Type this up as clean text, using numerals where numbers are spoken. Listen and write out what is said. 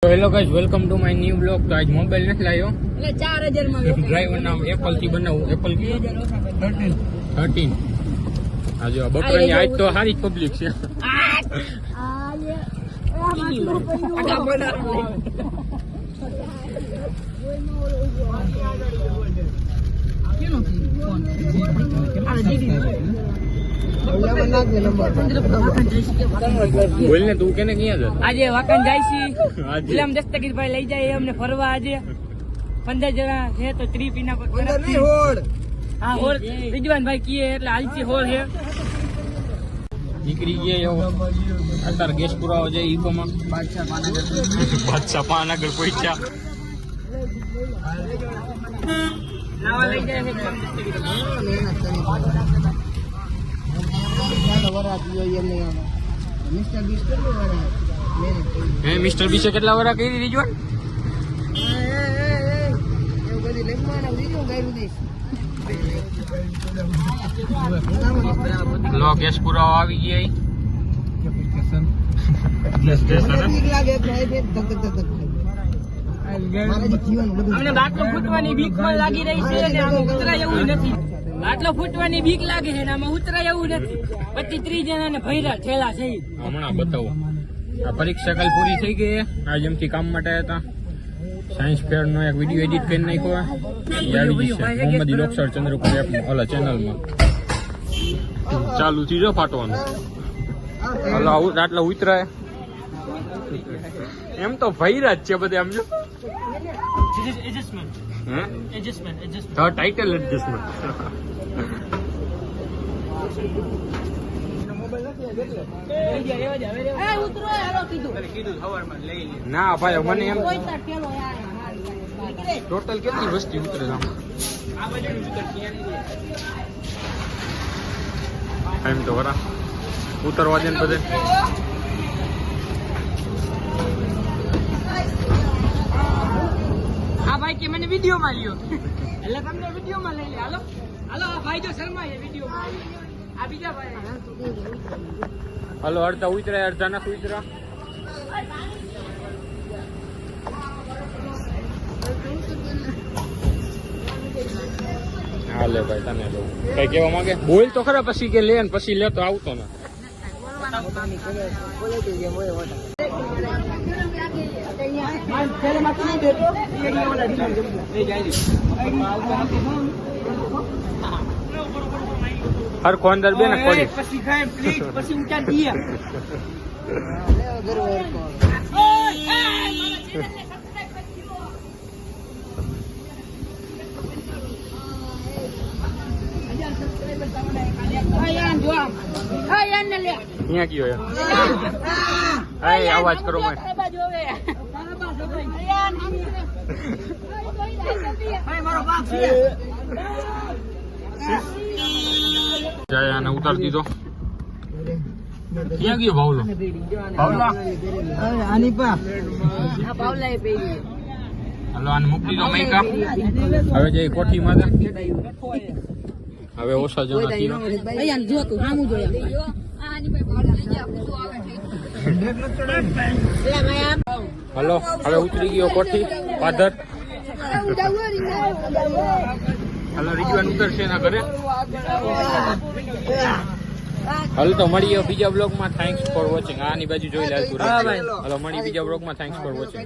Hello guys, welcome to my new blog. તો આજ mobile નથી લાવ્યો એટલે 4000 માં ડ્રાઈવર નામ એપલ થી બનાવું. એપલ 13. આ જો બપોરની આજ તો સારી પબ્લિક છે. બોલ ને તું કેને ક્યાં જતો? આજે વાકણ જાય છે. ગુલામ દસ્તગીરભાઈ લઈ જાય અમને ફરવા. આજે 15 જણા છે તો 30 પીના પર હા હોળ રિજવાનભાઈ કીએ એટલે હાલસી હોળ છે. નીકળી ગયા એવો અત્યારે ગેસ પુરાવો છે ઈકોમાં. બાદશાહ પાનગર પહોંચ્યા. નાવા લઈ જાય છે ગુલામ દસ્તગીરભાઈ. મિસ્ટર બીસે કેટલા વરા કરી રીજવાન? લો ગેસ પુરાવો આવી ગયા. અમને બાટલો ફૂટવાની બીક પણ લાગી રહી છે અને આમાં ઉતરાય એવું નથી. બાટલો ફૂટવાની બીક લાગે છે અને આમાં ઉતરાય એવું નથી. 25-30 જણાને ભૈરા ઠેલા છે. હમણાં બતાવો. આ પરીક્ષા કાલ પૂરી થઈ ગઈ. આજ એમથી કામ માટે હતા. સાયન્સ ફેર નો એક વિડીયો એડિટ કરી નાખ્યો. મોહમ્મદી લોકસર ચંદ્રપુર ઓલા ચેનલમાં ચાલુ થી જો ફાટવાનું. હાલો આટલા ઉતરાય એમ તો ભૈરા જ છે બધે. આમ જો ટાઇટલ એડજસ્ટમેન્ટ. ના ભાઈ મને એમ ટોટલ કેટલી વસ્તી ઉતરે એમ તો વરા ઉતરવા દે ને બધે. આ ભાઈ કે મને વિડીયો માં લ્યો એટલે તમને વિડીયો માં લઈ લે. હાલો હાલો આ ભાઈ જો શર્મા એ વિડીયો માં આ બીજા ભાઈ. હાલો અડધા ઉતર્યા અડધા નથી ઉતર્યા. હાલે ભાઈ તને લઉં કઈ કેવા માંગે બોલ તો ખરા. પછી કે લે ને પછી લે તો આવતો ને. હર કોંદર બે ને કોડી પછી ખાય પ્લીઝ પછી ઊંચા દિયા. અહીંયા ગયો અવાજ કરો ભાઈ. જાય આને ઉતારી દીધો. ક્યાં ગયો ભાવલો? ભાવલા હાલો આને મૂકી દો મૈકા. હવે જઈ કોઠી માં. હવે ઓછા જણા હલો હવે ઉતરી ગયો કોઠી પાદર. હાલો રીજવાન ઉતરશે એના ઘરે. હાલો તો મળીએ બીજા બ્લોગમાં. Thanks for watching. આની બાજુ જોઈ લે. હાલો મળી બીજા બ્લોગમાં. Thanks for watching.